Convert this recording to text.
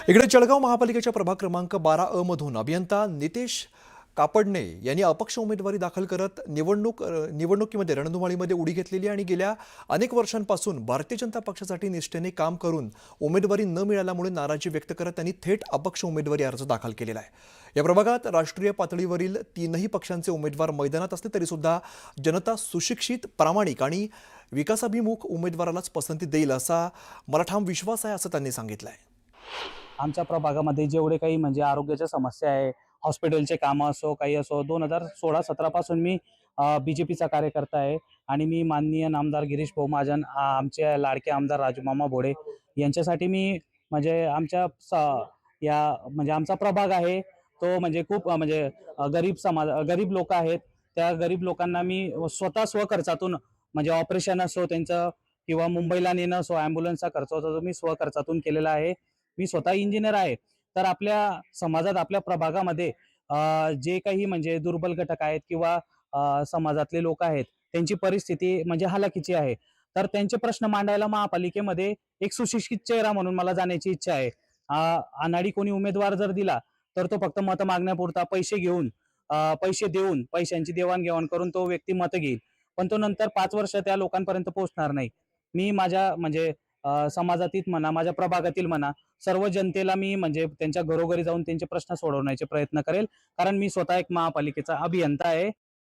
इकडे जळगाव महापालिकेच्या प्रभाग क्रमांक 12 मधून अभियंता नितेश कापडणे यांनी अपक्ष उमेदवारी दाखल करत निवडणुकीमध्ये रणधुमाळीमध्ये उडी घेतलेली आणि गेल्या अनेक वर्षांपासून भारतीय जनता पक्षासाठी निष्ठेने काम करून उमेदवारी न मिळाल्यामुळे नाराजी व्यक्त करत त्यांनी थेट अपक्ष उमेदवारी अर्ज दाखल केलेला आहे। या प्रभागात राष्ट्रीय पातळीवरील तीनही पक्षांचे उमेदवार मैदानात असले तरी सुद्धा जनता सुशिक्षित, प्रामाणिक आणि विकासाभिमुख उमेदवारालाच पसंती देईल असा मला ठाम विश्वास आहे, असं त्यांनी सांगितलं आहे। आमच्या प्रभागामध्ये जेवढे काही म्हणजे आरोग्याच्या समस्या आहे, हॉस्पिटलचे कामं असो काही असो, 2016-17 पासून मी बीजेपीचा कार्यकर्ता आहे आणि मी माननीय नामदार गिरीश भाऊ महाजन, आमचे लाडके आमदार राजूमामा भोळे यांच्यासाठी मी म्हणजे आमचा प्रभाग आहे तो म्हणजे खूप गरीब लोक आहेत। त्या गरीब लोकांना मी स्वतः स्वखर्चातून म्हणजे ऑपरेशन असो त्यांचं किंवा मुंबईला नेणं असो, ॲम्ब्युलन्सचा खर्च होता तो मी स्वखर्चातून केलेला आहे। मी स्वतः इंजिनियर आहे। तर आपल्या समाजात आपल्या प्रभागामध्ये जे काही म्हणजे दुर्बल घटक आहेत किंवा समाजातले लोक आहेत त्यांची परिस्थिती म्हणजे हालाकीची आहे। तर त्यांचे प्रश्न मांडायला महापालिकेमध्ये एक सुशिक्षित चेहरा म्हणून मला जाण्याची इच्छा आहे। अनाडी कोणी उमेदवार जर दिला तर तो फक्त मत मागण्यापुरता पैसे देऊन पैशांची देवाणघेवाण करून तो व्यक्ती मत घेईल, पण तो नंतर 5 वर्ष त्या लोकांपर्यंत पोहोचणार नाही। मी माझ्या म्हणजे समाजातील म्हणा, माझ्या प्रभागातील म्हणा, सर्व जनतेला मी म्हणजे त्यांच्या घरोघरी जाऊन त्यांचे प्रश्न सोडवण्याचे प्रयत्न करेल, कारण मी स्वतः एक महापालिकेचा अभियंता आहे।